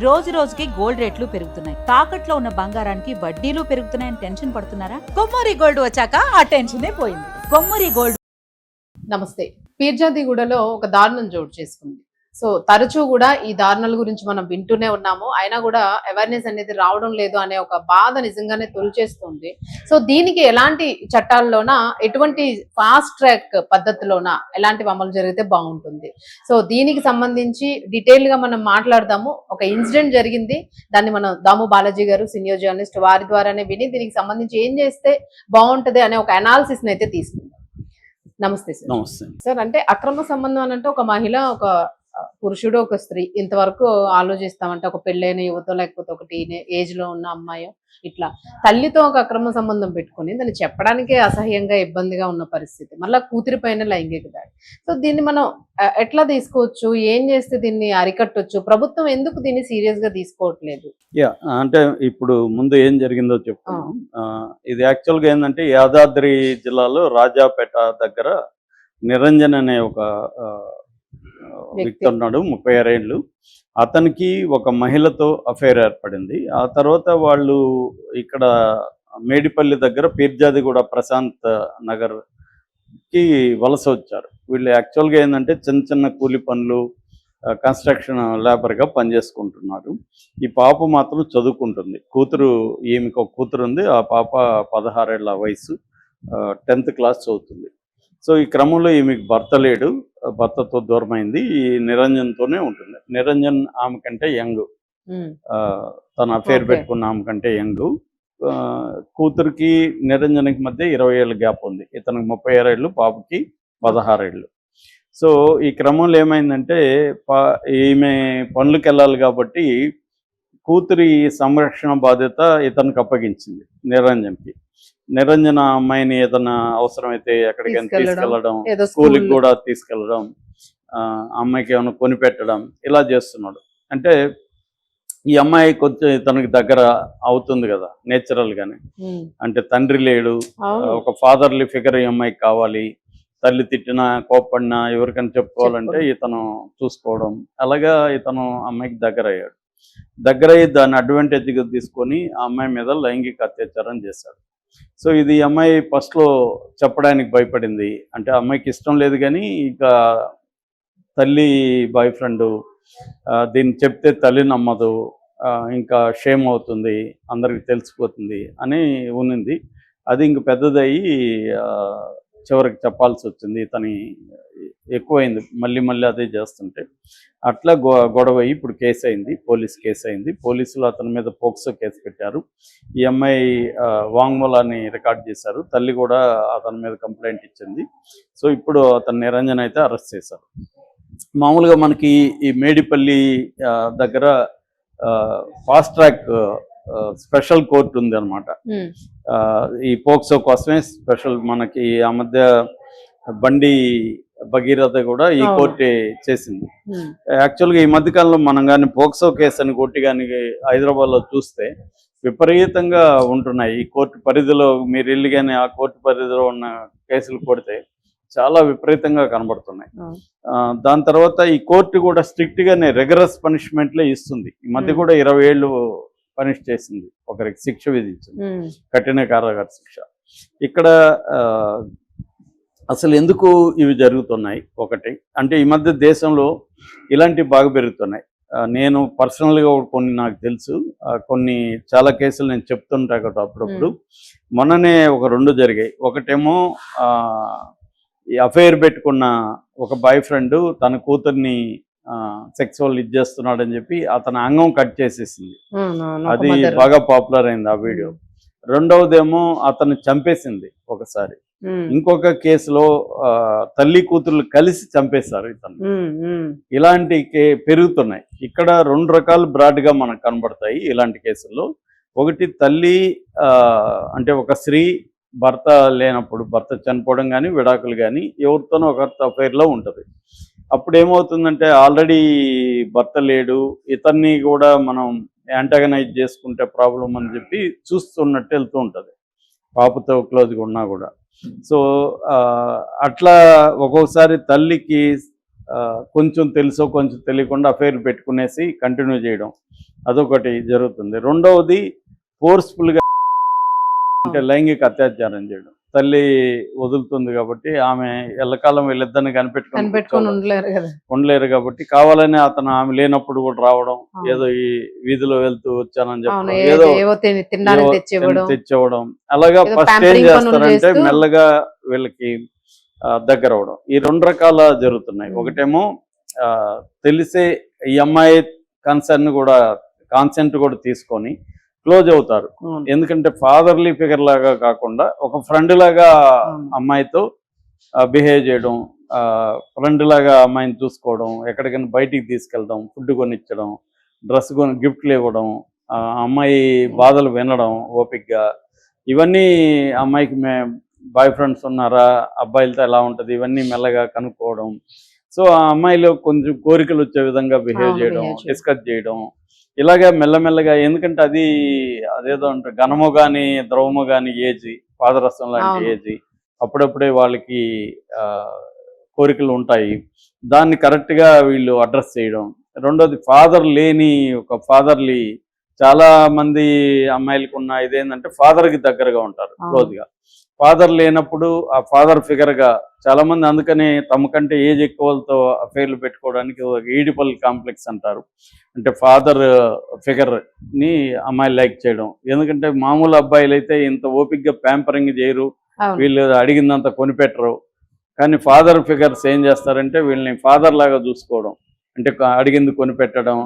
రోజు రోజుకి గోల్డ్ రేట్లు పెరుగుతున్నాయి. తాకట్లో ఉన్న బంగారానికి వడ్డీలు పెరుగుతున్నాయని టెన్షన్ పడుతున్నారా? కొమ్మూరి గోల్డ్ వచ్చాక ఆ టెన్షనే పోయింది. కొమ్మూరి గోల్డ్. నమస్తే. పీర్జాదిగూడలో ఒక దారుణం చోటు చేసుకుంది. సో తరచూ కూడా ఈ దారుణాల గురించి మనం వింటూనే ఉన్నాము. అయినా కూడా అవేర్నెస్ అనేది రావడం లేదు అనే ఒక బాధ నిజంగానే తొలిచేస్తుంది. సో దీనికి ఎలాంటి చట్టాల్లోన, ఎటువంటి ఫాస్ట్ ట్రాక్ పద్ధతిలోన ఎలాంటివి అమలు జరిగితే బాగుంటుంది? సో దీనికి సంబంధించి డీటెయిల్ గా మనం మాట్లాడదాము. ఒక ఇన్సిడెంట్ జరిగింది, దాన్ని మనం దాము బాలాజీ గారు సీనియర్ జర్నలిస్ట్ వారి ద్వారానే విని దీనికి సంబంధించి ఏం చేస్తే బాగుంటది అనే ఒక అనాలిసిస్ అయితే తీసుకుందాం. నమస్తే సార్. నమస్తే సార్, అంటే అక్రమ సంబంధం అని అంటే ఒక మహిళ, ఒక పురుషుడు, ఒక స్త్రీ ఇంతవరకు ఆలోచిస్తామంటే ఒక పెళ్ళైన యువత, లేకపోతే ఒక ఏజ్ లో ఉన్న అమ్మాయి, ఇట్లా తల్లితో ఒక అక్రమ సంబంధం పెట్టుకుని దాన్ని చెప్పడానికే అసహ్యంగా ఇబ్బందిగా ఉన్న పరిస్థితి, మళ్ళీ కూతురి పైన లైంగిక దాడి. సో దీన్ని మనం ఎట్లా తీసుకోవచ్చు? ఏం చేస్తే దీన్ని అరికట్టొచ్చు? ప్రభుత్వం ఎందుకు దీన్ని సీరియస్ గా తీసుకోవట్లేదు? అంటే ఇప్పుడు ముందు ఏం జరిగిందో చెప్తాను. ఇది యాక్చువల్గా ఏంటంటే యాదాద్రి జిల్లాలో రాజాపేట దగ్గర నిరంజన్ అనే ఒక వ్యక్తి ఉన్నాడు, 36 ఏళ్ళు. అతనికి ఒక మహిళతో అఫైర్ ఏర్పడింది. ఆ తర్వాత వాళ్ళు ఇక్కడ మేడిపల్లి దగ్గర పీర్జాదిగూడ ప్రశాంత్ నగర్కి వలస వచ్చారు. వీళ్ళు యాక్చువల్గా ఏంటంటే చిన్న చిన్న కూలి పనులు, కన్స్ట్రక్షన్ లేబర్గా పనిచేసుకుంటున్నారు. ఈ పాప మాత్రం చదువుకుంటుంది. ఈమెకు ఒక కూతురు ఉంది. ఆ పాప 16 ఏళ్ళ వయసు, 10th క్లాస్ చదువుతుంది. సో ఈ క్రమంలో ఈమెకు భర్త లేడు, భర్తతో దూరమైంది. ఈ నిరంజన్తోనే ఉంటుంది. నిరంజన్ ఆమె కంటే యంగ్, తన అఫేర్ పెట్టుకున్న ఆమె కంటే యంగ్. కూతురికి నిరంజన్కి మధ్య 20 ఏళ్ళ గ్యాప్ ఉంది. ఇతనికి 36 ఏళ్ళు, పాపకి 16 ఏళ్ళు. సో ఈ క్రమంలో ఏమైందంటే ఈమె పనులకు వెళ్ళాలి కాబట్టి కూతురి సంరక్షణ బాధ్యత ఇతనికి అప్పగించింది నిరంజన్కి. నిరంజన అమ్మాయిని ఏదైనా అవసరమైతే ఎక్కడికైనా తీసుకెళ్ళడం, స్కూల్కి కూడా తీసుకెళ్ళడం, అమ్మాయికి ఏమైనా కొనిపెట్టడం, ఇలా చేస్తున్నాడు. అంటే ఈ అమ్మాయి కొంచెం ఇతనికి దగ్గర అవుతుంది కదా నేచురల్గానే. అంటే తండ్రి లేడు, ఒక ఫాదర్లీ ఫిగర్ ఈ అమ్మాయికి కావాలి. తల్లి తిట్టినా, కోప్పడినా ఎవరికైనా చెప్పుకోవాలంటే ఇతను చూసుకోవడం, అలాగా ఇతను అమ్మాయికి దగ్గరయ్యి దాన్ని అడ్వాంటేజ్గా తీసుకొని ఆ అమ్మాయి మీద లైంగిక అత్యాచారం చేశాడు. సో ఇది అమ్మాయి ఫస్ట్లో చెప్పడానికి భయపడింది. అంటే అమ్మాయికి ఇష్టం లేదు, కానీ ఇక తల్లి బాయ్ ఫ్రెండ్ దీన్ని చెప్తే తల్లి నమ్మదు, ఇంకా షేమ్ అవుతుంది, అందరికి తెలిసిపోతుంది అని ఉన్నింది. అది ఇంక పెద్దదయ్యి చివరికి చెప్పాల్సి వచ్చింది. ఇతని ఎక్కువైంది, మళ్ళీ అదే చేస్తుంటే అట్లా గొడవ అయ్యి ఇప్పుడు కేసు అయింది, పోలీస్ కేసు అయింది. పోలీసులు అతని మీద పోక్సో కేసు పెట్టారు. ఈ అమ్మాయి వాంగ్మూలాన్ని రికార్డ్ చేశారు. తల్లి కూడా అతని మీద కంప్లైంట్ ఇచ్చింది. సో ఇప్పుడు అతను నిరంజన్ అయితే అరెస్ట్ చేశారు. మామూలుగా మనకి ఈ మేడిపల్లి దగ్గర ఫాస్ట్ ట్రాక్ స్పెషల్ కోర్టు ఉంది అనమాట. ఈ పోక్సో కోసమే స్పెషల్. మనకి ఆ మధ్య బండి భగీరథ కూడా ఈ కోర్టే చేసింది. యాక్చువల్గా ఈ మధ్యకాలంలో మనం కానీ పోక్సో కేసు అని కొట్టి కానీ హైదరాబాద్లో చూస్తే విపరీతంగా ఉంటున్నాయి. ఈ కోర్టు పరిధిలో మీరు వెళ్ళి కానీ ఆ కోర్టు పరిధిలో ఉన్న కేసులు కొడితే చాలా విపరీతంగా కనబడుతున్నాయి. దాని తర్వాత ఈ కోర్టు కూడా స్ట్రిక్ట్గానే రెగరస్ పనిష్మెంట్లే ఇస్తుంది. ఈ మధ్య కూడా 20 ఏళ్ళు పనిష్ చేసింది, ఒకరికి శిక్ష విధించింది, కఠిన కారాగార శిక్ష. ఇక్కడ అసలు ఎందుకు ఇవి జరుగుతున్నాయి? ఒకటి అంటే ఈ మధ్య దేశంలో ఇలాంటివి బాగా పెరుగుతున్నాయి. నేను పర్సనల్గా కొన్ని నాకు తెలుసు, కొన్ని చాలా కేసులు నేను చెప్తుంటా కదా అప్పుడప్పుడు. మొన్ననే ఒక 2 జరిగాయి. ఒకటేమో ఈ అఫైర్ పెట్టుకున్న ఒక బాయ్ ఫ్రెండ్ తన కూతుర్ని సెక్సువల్ చేస్తున్నాడని చెప్పి అతని అంగం కట్ చేసేసింది. అది బాగా పాపులర్ అయింది ఆ వీడియో. రెండవదేమో అతను చంపేసింది ఒకసారి. ఇంకొక కేసులో తల్లి కూతుర్లు కలిసి చంపేశారు ఇతను. ఇలాంటి పెరుగుతున్నాయి. ఇక్కడ 2 రకాలు బ్రాడ్గా మనకు కనబడతాయి ఇలాంటి కేసుల్లో. ఒకటి తల్లి అంటే ఒక స్త్రీ భర్త లేనప్పుడు, భర్త చనిపోవడం కానీ విడాకులు కానీ ఎవరితోనో ఒకరితో అఫైర్లో ఉంటుంది. అప్పుడు ఏమవుతుందంటే ఆల్రెడీ భర్త లేడు, ఇతన్ని కూడా మనం యాంటాగనైజ్ చేసుకుంటే ప్రాబ్లం అని చెప్పి చూస్తున్నట్టు వెళ్తూ ఉంటుంది, పాపతో క్లోజ్గా ఉన్నా కూడా. సో అట్లా ఒక్కొక్కసారి తల్లికి కొంచెం తెలుసో కొంచెం తెలియకుండా అఫైర్ పెట్టుకునేసి కంటిన్యూ చేయడం, అదొకటి జరుగుతుంది. రెండవది ఫోర్స్ఫుల్గా అంటే లైంగిక అత్యాచారం చేయడం. తల్లి వదులుతుంది కాబట్టి ఆమె ఎల్లకాలం వీళ్ళిద్దరిని కనిపెట్టుకొని ఉండలేరు కాబట్టి కావాలని అతను ఆమె లేనప్పుడు కూడా రావడం, ఏదో ఈ వీధిలో వెళ్తూ వచ్చానని చెప్పడం, ఏదో తెచ్చివ్వడం. అలాగా ఫస్ట్ ఏం చేస్తారంటే మెల్లగా వీళ్ళకి దగ్గర అవడం. ఈ 2 రకాల జరుగుతున్నాయి. ఒకటేమో తెలిసే ఈ అమ్మాయి కాన్సెంట్ కూడా తీసుకొని క్లోజ్ అవుతారు. ఎందుకంటే ఫాదర్లీ ఫిగర్ లాగా కాకుండా ఒక ఫ్రెండ్ లాగా అమ్మాయితో బిహేవ్ చేయడం, ఫ్రెండ్ లాగా అమ్మాయిని చూసుకోవడం, ఎక్కడికైనా బయటికి తీసుకెళ్ళడం, ఫుడ్ కొనిచ్చడం, డ్రెస్ గిఫ్ట్లు ఇవ్వడం, అమ్మాయి బాధలు వినడం ఓపిక్గా. ఇవన్నీ అమ్మాయికి బాయ్ ఫ్రెండ్స్ ఉన్నారా, అబ్బాయిలతో ఎలా ఉంటుంది, ఇవన్నీ మెల్లగా కనుక్కోవడం. సో ఆ అమ్మాయిలో కొంచెం కోరికలు వచ్చే విధంగా బిహేవ్ చేయడం, డిస్కస్ చేయడం, ఇలాగా మెల్లమెల్లగా. ఎందుకంటే అదేదో అంటే ఘనము కానీ ద్రవము కానీ ఏజ్, పాదరసం లాంటి ఏజ్, అప్పుడప్పుడే వాళ్ళకి కోరికలు ఉంటాయి. దాన్ని కరెక్ట్గా వీళ్ళు అడ్రస్ చేయడం. రెండోది ఫాదర్ లేని ఒక ఫాదర్లీ, చాలా మంది అమ్మాయిలకు ఉన్న ఇదేంటంటే ఫాదర్కి దగ్గరగా ఉంటారు క్లోజ్గా. ఫాదర్ లేనప్పుడు ఆ ఫాదర్ ఫిగర్గా చాలా మంది, అందుకని తమ కంటే ఏజ్ ఎక్కువలతో అఫైర్లు పెట్టుకోవడానికి ఈడిపల్ కాంప్లెక్స్ అంటారు. అంటే ఫాదర్ ఫిగర్ని అమ్మాయిలు లైక్ చేయడం. ఎందుకంటే మామూలు అబ్బాయిలు అయితే ఇంత ఓపిక్గా ప్యాంపరింగ్ చేయరు, వీళ్ళు అడిగిందంత కొనిపెట్టరు. కానీ ఫాదర్ ఫిగర్స్ ఏం చేస్తారంటే వీళ్ళని ఫాదర్ లాగా చూసుకోవడం, అంటే అడిగింది కొనిపెట్టడం,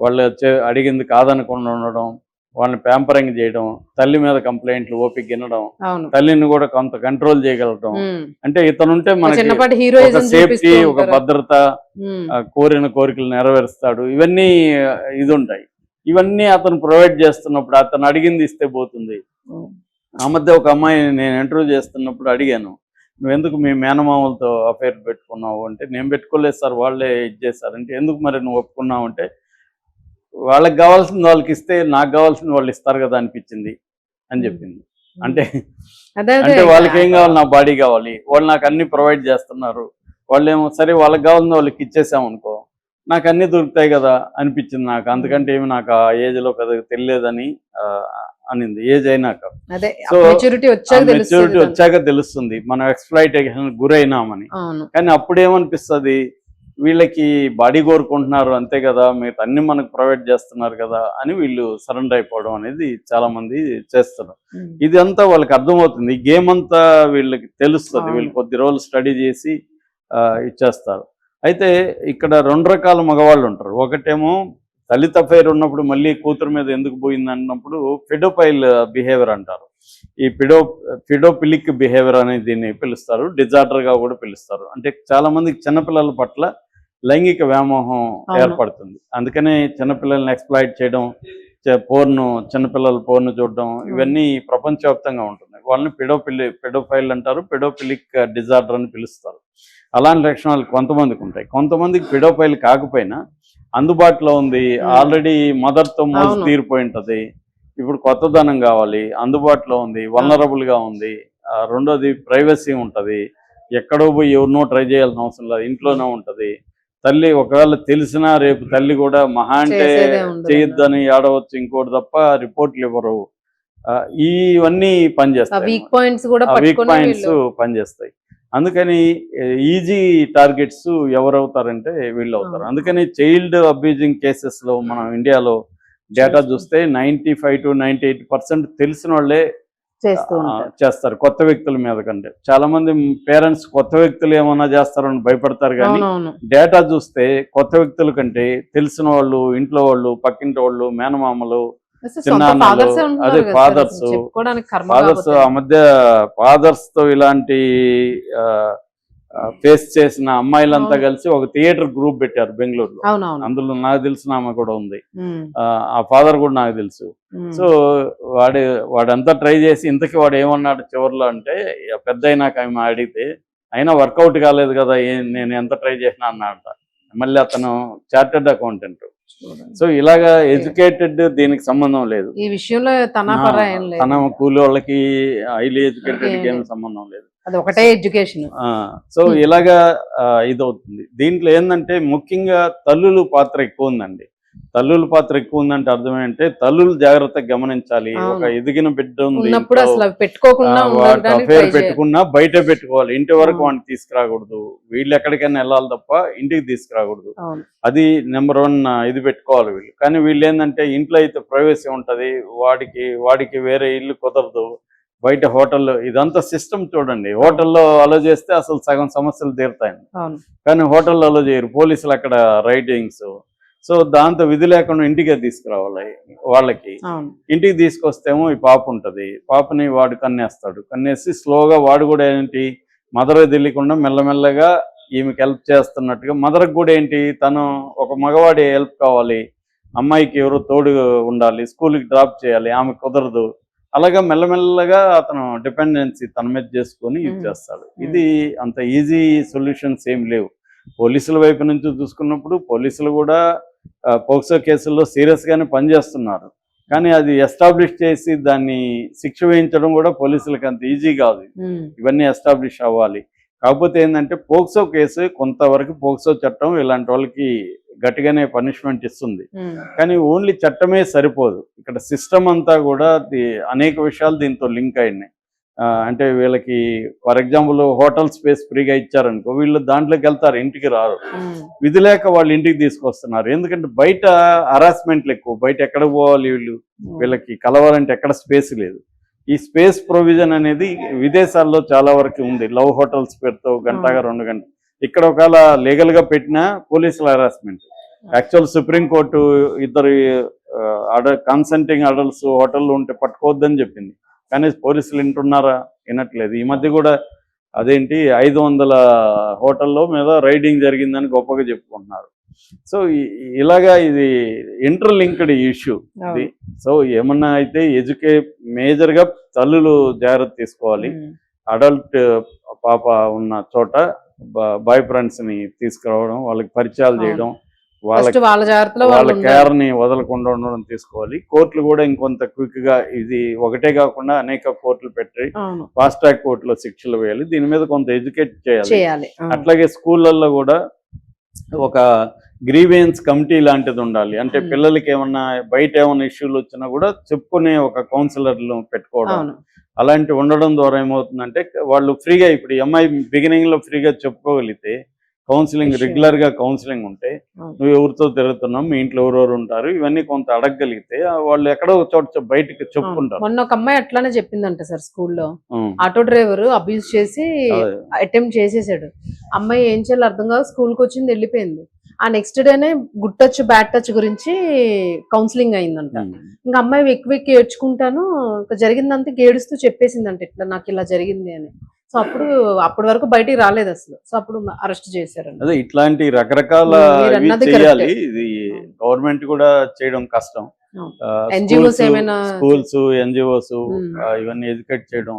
వాళ్ళు అడిగింది కాదనకుండా ఉండడం, వాళ్ళని ప్యాంపరింగ్ చేయడం, తల్లి మీద కంప్లైంట్లు ఓపిక వినడం, తల్లిని కూడా కొంత కంట్రోల్ చేయగలగడం. అంటే ఇతనుంటే మనకి ఒక సేఫ్టీ, ఒక భద్రత, కోరిన కోరికలు నెరవేరుస్తాడు, ఇవన్నీ ఇది ఉంటాయి. ఇవన్నీ అతను ప్రొవైడ్ చేస్తున్నప్పుడు అతను అడిగింది ఇస్తే పోతుంది. ఆ మధ్య ఒక అమ్మాయి నేను ఇంటర్వ్యూ చేస్తున్నప్పుడు అడిగాను, నువ్వెందుకు మీ మేనమామలతో అఫైర్ పెట్టుకున్నావు అంటే, నేను పెట్టుకోలేదు సార్, వాళ్ళే ఇది చేశారంటే. ఎందుకు మరి నువ్వు ఒప్పుకున్నావు అంటే, వాళ్ళకి కావాల్సింది వాళ్ళకి ఇస్తే నాకు కావాల్సింది వాళ్ళు ఇస్తారు కదా అనిపించింది అని చెప్పింది. అంటే వాళ్ళకి ఏం కావాలి, నా బాడీ కావాలి, వాళ్ళు నాకు అన్ని ప్రొవైడ్ చేస్తున్నారు, వాళ్ళు ఏమో సరే వాళ్ళకి కావాల్సింది వాళ్ళకి ఇచ్చేసామనుకో నాకు అన్ని దొరుకుతాయి కదా అనిపించింది నాకు. అందుకంటే ఏమి నాకు ఆ ఏజ్లో పెద్దగా తెలియలేదని అనింది. ఏజ్ అయినాక, సో మెచ్యూరిటీ వచ్చాక తెలుస్తుంది మనం ఎక్స్‌ప్లాయిటేషన్ గురైనామని. కానీ అప్పుడేమనిపిస్తుంది, వీళ్ళకి బాడీ కోరుకుంటున్నారు అంతే కదా, మిగతా అన్ని మనకు ప్రొవైడ్ చేస్తున్నారు కదా అని వీళ్ళు సరెండర్ అయిపోవడం అనేది చాలా మంది చేస్తున్నారు. ఇదంతా వాళ్ళకి అర్థమవుతుంది, ఈ గేమ్ అంతా వీళ్ళకి తెలుస్తుంది. వీళ్ళు కొద్ది రోజులు స్టడీ చేసి ఇచ్చేస్తారు. అయితే ఇక్కడ 2 రకాల మగవాళ్ళు ఉంటారు. ఒకటేమో దళిత అఫైర్ ఉన్నప్పుడు మళ్ళీ కూతురు మీద ఎందుకు పోయింది అన్నప్పుడు ఫిడోపైల్ బిహేవియర్ అంటారు. ఈ ఫిడోపిలిక్ బిహేవియర్ అనేది దీన్ని పిలుస్తారు, డిజార్డర్గా కూడా పిలుస్తారు. అంటే చాలా మందికి చిన్నపిల్లల పట్ల లైంగిక వ్యామోహం ఏర్పడుతుంది. అందుకనే చిన్నపిల్లల్ని ఎక్స్‌ప్లాయిట్ చేయడం, చిన్నపిల్లల పోర్ను చూడడం, ఇవన్నీ ప్రపంచవ్యాప్తంగా ఉంటుంది. వాళ్ళని ఫిడోఫైల్ అంటారు, ఫిడోపిలిక్ డిజార్డర్ అని పిలుస్తారు. అలాంటి లక్షణాలు కొంతమందికి ఉంటాయి. కొంతమందికి ఫిడోఫైల్ కాకపోయినా అందుబాటులో ఉంది, ఆల్రెడీ మదర్తో మోజు తీరిపోయి ఉంటుంది, ఇప్పుడు కొత్తదనం కావాలి, అందుబాటులో ఉంది, వల్నరబుల్గా ఉంది. రెండోది ప్రైవసీ ఉంటుంది, ఎక్కడో పోయి ఎవరినో ట్రై చేయాల్సిన అవసరం లేదు, ఇంట్లోనే ఉంటుంది. తల్లి ఒకవేళ తెలిసినా రేపు తల్లి కూడా మహా అంటే చేయొద్దని ఆడవచ్చు, ఇంకోటి తప్ప రిపోర్ట్లు ఇవ్వరు. ఇవన్నీ పనిచేస్తాయి, వీక్ పాయింట్స్ పనిచేస్తాయి. అందుకని ఈజీ టార్గెట్స్ ఎవరవుతారంటే వీళ్ళు అవుతారు. అందుకని చైల్డ్ అబ్యూజింగ్ కేసెస్లో మనం ఇండియాలో డేటా చూస్తే 95 to 98% తెలిసిన వాళ్ళే చేస్తారు కొత్త వ్యక్తుల మీద కంటే. చాలా మంది పేరెంట్స్ కొత్త వ్యక్తులు ఏమన్నా చేస్తారని భయపడతారు, కానీ డేటా చూస్తే కొత్త వ్యక్తుల కంటే తెలిసిన వాళ్ళు, ఇంట్లో వాళ్ళు, పక్కింటి వాళ్ళు, మేనమామలు, చిన్నాన్నలు, అదే ఫాదర్స్. ఆ మధ్య ఫాదర్స్ తో ఇలాంటి ఫేస్ చేసిన అమ్మాయిలంతా కలిసి ఒక థియేటర్ గ్రూప్ పెట్టారు బెంగళూరులో. అందులో నాకు తెలిసిన ఆమె కూడా ఉంది, ఆ ఫాదర్ కూడా నాకు తెలుసు. సో వాడంతా ట్రై చేసి ఇంతకీ వాడు ఏమన్నాడు చివరిలో అంటే, పెద్ద అయినాక ఆమె అడిగితే అయినా వర్కౌట్ కాలేదు కదా, నేను ఎంత ట్రై చేసినా అన్నాడంట. మళ్ళీ అతను చార్టెడ్ అకౌంటెంట్, సో ఇలాగా ఎడ్యుకేటెడ్ దీనికి సంబంధం లేదు. ఈ విషయంలో తన ఏం లేదు, తన కూలి వాళ్ళకి హైలీ ఎడ్యుకేటెడ్ ఏం సంబంధం లేదు. అది ఒకటే ఎడ్యుకేషన్. సో ఇలాగా ఇదవుతుంది. దీంట్లో ఏంటంటే ముఖ్యంగా తల్లుల పాత్ర ఎక్కువ ఉందండి. తల్లుల పాత్ర ఎక్కువ ఉందంటే అర్థం ఏంటంటే తల్లులు జాగ్రత్తగా గమనించాలి. ఒక ఎదిగిన బిడ్డ ఉంది, పెట్టుకోకుండా అఫేర్ పెట్టుకున్నా బయట పెట్టుకోవాలి. ఇంటి వరకు వాడిని తీసుకురాకూడదు. వీళ్ళు ఎక్కడికైనా వెళ్ళాలి తప్ప ఇంటికి తీసుకురాకూడదు. అది నెంబర్ 1 ఇది పెట్టుకోవాలి వీళ్ళు. కానీ వీళ్ళు ఏంటంటే ఇంట్లో అయితే ప్రైవసీ ఉంటది, వాడికి వేరే ఇల్లు కుదరదు, బయట హోటల్లో ఇదంతా సిస్టమ్ చూడండి. హోటల్లో అలో చేస్తే అసలు సగం సమస్యలు తీరుతాయండి. కానీ హోటల్లో అలో చేయరు, పోలీసులు అక్కడ రైటింగ్స్. సో దాంతో విధి లేకుండా ఇంటికే తీసుకురావాలి. వాళ్ళకి ఇంటికి తీసుకొస్తేమో ఈ పాప ఉంటుంది, పాపని వాడు కన్నేస్తాడు. కన్నేసి స్లోగా వాడు కూడా ఏంటి మదర్కి తెలియకుండా మెల్లమెల్లగా ఈమెకి హెల్ప్ చేస్తున్నట్టుగా, మదర్కి కూడా ఏంటి తను ఒక మగవాడి హెల్ప్ కావాలి, అమ్మాయికి ఎవరో తోడు ఉండాలి, స్కూల్కి డ్రాప్ చేయాలి, ఆమె కుదరదు. అలాగా మెల్లమెల్లగా అతను డిపెండెన్సీ తన మీద చేసుకొని యూజ్ చేస్తాడు. ఇది అంత ఈజీ సొల్యూషన్స్ ఏం లేవు. పోలీసుల వైపు నుంచి చూసుకున్నప్పుడు పోలీసులు కూడా పోక్సో కేసుల్లో సీరియస్గానే పనిచేస్తున్నారు. కానీ అది ఎస్టాబ్లిష్ చేసి దాన్ని శిక్ష వేయించడం కూడా పోలీసులకు అంత ఈజీ కాదు. ఇవన్నీ ఎస్టాబ్లిష్ అవ్వాలి. కాకపోతే ఏంటంటే పోక్సో కేసు కొంతవరకు పోక్సో చట్టం ఇలాంటి వాళ్ళకి గట్టిగానే పనిష్మెంట్ ఇస్తుంది. కానీ ఓన్లీ చట్టమే సరిపోదు. ఇక్కడ సిస్టమ్ అంతా కూడా అనేక విషయాలు దీంతో లింక్ అయినాయి. అంటే వీళ్ళకి ఫర్ ఎగ్జాంపుల్ హోటల్ స్పేస్ ఫ్రీగా ఇచ్చారనుకో, వీళ్ళు దాంట్లోకి వెళ్తారు, ఇంటికి రారు. విధి లేక వాళ్ళు ఇంటికి తీసుకొస్తున్నారు. ఎందుకంటే బయట హరాస్మెంట్లు ఎక్కువ, బయట ఎక్కడ పోవాలి వీళ్ళకి కలవాలంటే ఎక్కడ స్పేస్ లేదు. ఈ స్పేస్ ప్రొవిజన్ అనేది విదేశాల్లో చాలా వరకు ఉంది. లవ్ హోటల్స్ పేరుతో గంటగా 2 గంటలు. ఇక్కడ ఒకవేళ లీగల్ గా పెట్టినా పోలీసుల హరాస్మెంట్. యాక్చువల్ సుప్రీంకోర్టు ఇద్దరు కన్సెంటింగ్ అడల్ట్స్ హోటల్లో ఉంటే పట్టుకోవద్దని చెప్పింది. కానీ పోలీసులు వింటున్నారా? వినట్లేదు. ఈ మధ్య కూడా అదేంటి 500 హోటల్లో మీద రైడింగ్ జరిగిందని గొప్పగా చెప్పుకుంటున్నారు. సో ఇలాగా ఇది ఇంటర్లింక్డ్ ఇష్యూ ఇది. సో ఏమన్నా అయితే మేజర్గా తల్లులు జాగ్రత్త తీసుకోవాలి. అడల్ట్ పాప ఉన్న చోట బాయ్ ఫ్రెండ్స్ని తీసుకురావడం, వాళ్ళకి పరిచయాలు చేయడం, వాళ్ళ కేర్ ని వదలకుండా ఉండడం తీసుకోవాలి. కోర్టులు కూడా ఇంకొంత క్విక్ గా ఇది ఒకటే కాకుండా అనేక కోర్టులు పెట్టి ఫాస్ట్ ట్రాక్ కోర్టులో శిక్షలు వేయాలి. దీని మీద కొంత ఎడ్యుకేట్ చేయాలి. అట్లాగే స్కూళ్ళల్లో కూడా ఒక గ్రీవెన్స్ కమిటీ లాంటిది ఉండాలి. అంటే పిల్లలకి ఏమన్నా బయట ఏమన్నా ఇష్యూలు వచ్చినా కూడా చెప్పుకునే ఒక కౌన్సిలర్లు పెట్టుకోవడం, అలాంటి ఉండడం ద్వారా ఏమవుతుందంటే వాళ్ళు ఫ్రీగా, ఇప్పుడు అమ్మాయి బిగినింగ్ లో ఫ్రీగా చెప్పుకోగలిగితే, కౌన్సిలింగ్ రెగ్యులర్ గా కౌన్సిలింగ్ ఉంటే, నువ్వు ఎవరితో తిరుగుతున్నావు, మీ ఇంట్లో ఎవరెవరు ఉంటారు, ఇవన్నీ కొంత అడగగలిగితే వాళ్ళు ఎక్కడో చోట బయటకు చెప్పుకుంటారు. మొన్న ఒక అమ్మాయి అట్లానే చెప్పిందంట సార్, స్కూల్లో ఆటో డ్రైవర్ అబ్యూజ్ చేసి అటెంప్ట్ చేసేసాడు. అమ్మాయి ఏం చేయాలో అర్థం కాదు, స్కూల్కి వచ్చింది, వెళ్ళిపోయింది. ఆ నెక్స్ట్ డేనే గుడ్ టచ్ బ్యాడ్ టచ్ గురించి కౌన్సిలింగ్ అయిందంట. ఇంకా అమ్మాయి వెక్కి ఏడ్చుకుంటాను, ఇంకా జరిగిందంతా ఏడుస్తూ చెప్పేసిందంట, ఇట్లా నాకు ఇలా జరిగింది అని. సో అప్పటి వరకు బయటికి రాలేదు అసలు. సో అప్పుడు అరెస్ట్ చేశారు. అదే ఇట్లాంటి రకరకాల చేయాలి. ఇది గవర్నమెంట్ కూడా చేయడం కష్టం. ఎన్జిఓస్ ఏమైనా స్కూల్స్, ఎన్జిఓస్ ఇవన్నీ ఎడ్యుకేట్ చేయడం,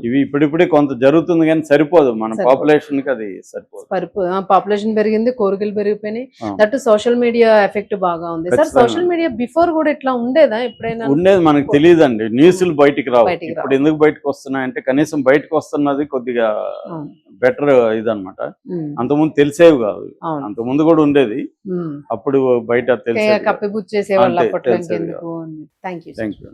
ఇవి ఇప్పుడిప్పుడే కొంత జరుగుతుంది కానీ సరిపోదు. మన పాపులేషన్ కి అది సరిపోదు. పాపులేషన్ పెరిగింది, కోరికలు పెరిగిపోయినాయి. దట్ సోషల్ మీడియా ఎఫెక్ట్ బాగా ఉంది సార్. సోషల్ మీడియా బిఫోర్ కూడా ఇట్లా ఉండేదా? ఎప్పుడైనా ఉండేది మనకు తెలియదండి. న్యూస్లు బయటికి రావు. ఇప్పుడు ఎందుకు బయటకు వస్తున్నాయంటే కనీసం బయటకు వస్తున్నది కొద్దిగా బెటర్ ఇదన్నమాట. అంతకుముందు తెలిసేవి కాదు. అంతకుముందు కూడా ఉండేది, అప్పుడు బయట తెలిసే కప్పిపుచ్చేసేవాళ్ళు. Thank you.